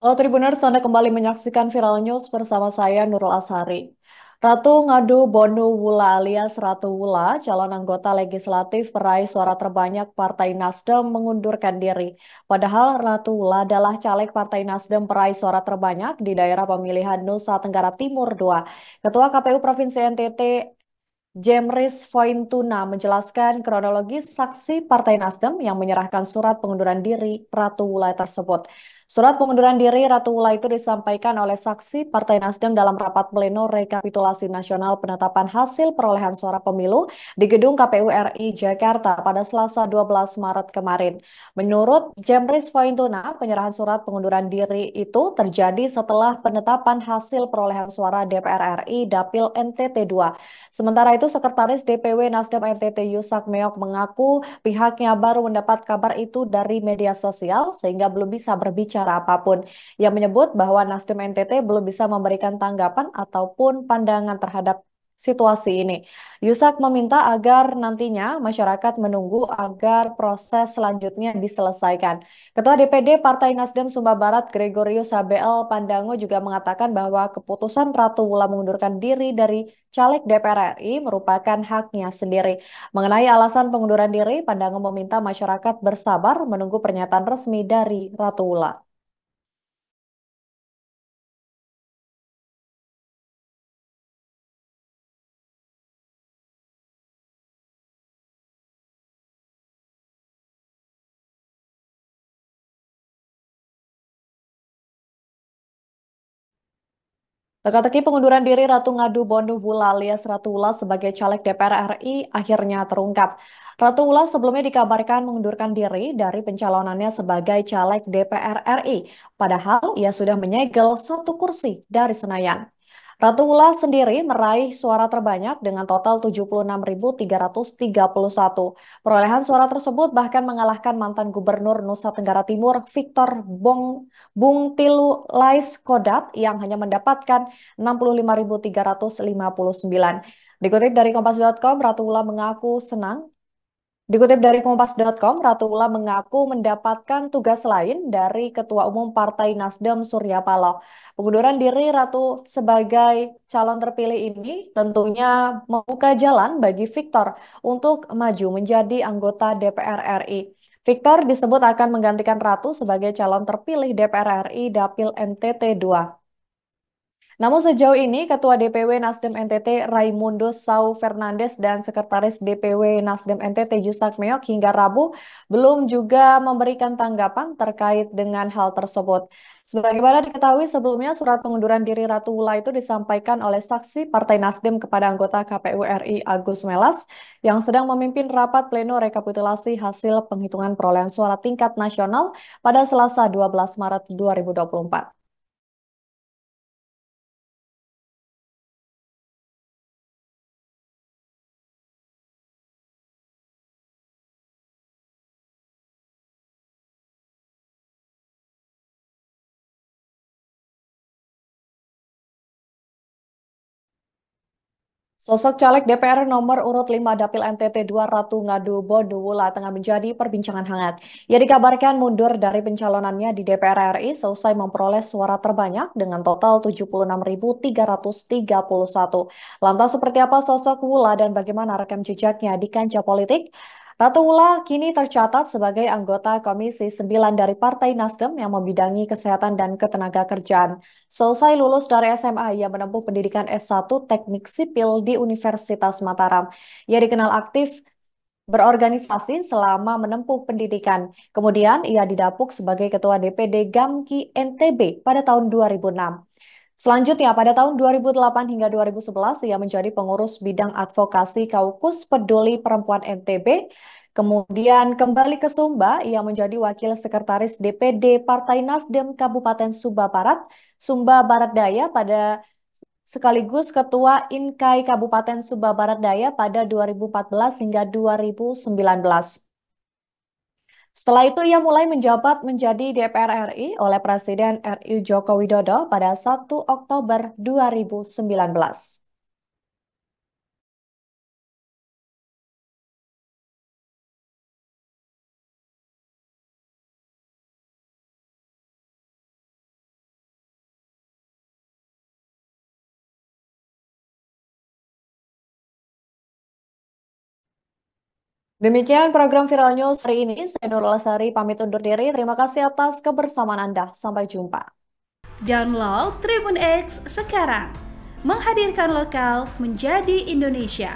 Halo Tribuners, Anda kembali menyaksikan Viral News bersama saya Nurul Asari. Ratu Ngadu Bonu Wula alias Ratu Wula, calon anggota legislatif peraih suara terbanyak Partai Nasdem mengundurkan diri. Padahal Ratu Wula adalah caleg Partai Nasdem peraih suara terbanyak di daerah pemilihan Nusa Tenggara Timur II. Ketua KPU Provinsi NTT Jemris Fointuna menjelaskan kronologis saksi Partai Nasdem yang menyerahkan surat pengunduran diri Ratu Wulai tersebut. Surat pengunduran diri Ratu Wulai itu disampaikan oleh saksi Partai Nasdem dalam rapat pleno rekapitulasi nasional penetapan hasil perolehan suara pemilu di Gedung KPU RI Jakarta pada Selasa 12 Maret kemarin. Menurut Jemris Fointuna, penyerahan surat pengunduran diri itu terjadi setelah penetapan hasil perolehan suara DPR RI Dapil NTT 2. Sementara itu, Sekretaris DPW Nasdem NTT Yusak Meok mengaku pihaknya baru mendapat kabar itu dari media sosial sehingga belum bisa berbicara apapun. Ia menyebut bahwa Nasdem NTT belum bisa memberikan tanggapan ataupun pandangan terhadap situasi ini. Yusak meminta agar nantinya masyarakat menunggu agar proses selanjutnya diselesaikan. Ketua DPD Partai Nasdem Sumba Barat Gregorius HBL Pandango juga mengatakan bahwa keputusan Ratu Wula mengundurkan diri dari caleg DPR RI merupakan haknya sendiri. Mengenai alasan pengunduran diri, Pandango meminta masyarakat bersabar menunggu pernyataan resmi dari Ratu Wula. Teka-teki pengunduran diri Ratu Ngadu Bondu Wula alias Ratu Wula sebagai caleg DPR RI akhirnya terungkap. Ratu Wula sebelumnya dikabarkan mengundurkan diri dari pencalonannya sebagai caleg DPR RI, padahal ia sudah menyegel satu kursi dari Senayan. Ratu Wula sendiri meraih suara terbanyak dengan total 76.331. Perolehan suara tersebut bahkan mengalahkan mantan Gubernur Nusa Tenggara Timur Victor Bung Tilu Lais Kodat yang hanya mendapatkan 65.359. Dikutip dari Kompas.com, Ratu Wula mengaku senang. Dikutip dari Kompas.com, Ratu Wula mengaku mendapatkan tugas lain dari Ketua Umum Partai Nasdem Surya Paloh. Pengunduran diri Ratu sebagai calon terpilih ini tentunya membuka jalan bagi Victor untuk maju menjadi anggota DPR RI. Victor disebut akan menggantikan Ratu sebagai calon terpilih DPR RI Dapil NTT 2. Namun sejauh ini, Ketua DPW Nasdem NTT Raimundo Sau Fernandes dan Sekretaris DPW Nasdem NTT Yusak Meok hingga Rabu belum juga memberikan tanggapan terkait dengan hal tersebut. Sebagaimana diketahui sebelumnya, surat pengunduran diri Ratu Wula itu disampaikan oleh saksi Partai Nasdem kepada anggota KPU RI Agus Melas yang sedang memimpin rapat pleno rekapitulasi hasil penghitungan perolehan suara tingkat nasional pada Selasa 12 Maret 2024. Sosok caleg DPR nomor urut 5 Dapil NTT 2 Ratu Ngadu Boduwula tengah menjadi perbincangan hangat. Ia dikabarkan mundur dari pencalonannya di DPR RI selesai memperoleh suara terbanyak dengan total 76.331. Lantas seperti apa sosok Wula dan bagaimana rekam jejaknya di kancah politik? Ratu Wula kini tercatat sebagai anggota Komisi 9 dari Partai Nasdem yang membidangi kesehatan dan ketenagakerjaan. Selesai lulus dari SMA, ia menempuh pendidikan S1 Teknik Sipil di Universitas Mataram. Ia dikenal aktif berorganisasi selama menempuh pendidikan. Kemudian ia didapuk sebagai Ketua DPD Gamki NTB pada tahun 2006. Selanjutnya, pada tahun 2008 hingga 2011, ia menjadi pengurus bidang advokasi Kaukus Peduli Perempuan NTB. Kemudian kembali ke Sumba, ia menjadi wakil sekretaris DPD Partai Nasdem Kabupaten Sumba Barat, Sumba Barat Daya pada sekaligus Ketua Inkai Kabupaten Sumba Barat Daya pada 2014 hingga 2019. Setelah itu ia mulai menjabat menjadi DPR RI oleh Presiden RI Joko Widodo pada 1 Oktober 2019. Demikian program Viral News hari ini. Saya Nurul Asari pamit undur diri. Terima kasih atas kebersamaan Anda. Sampai jumpa. Download Tribun X sekarang. Menghadirkan lokal menjadi Indonesia.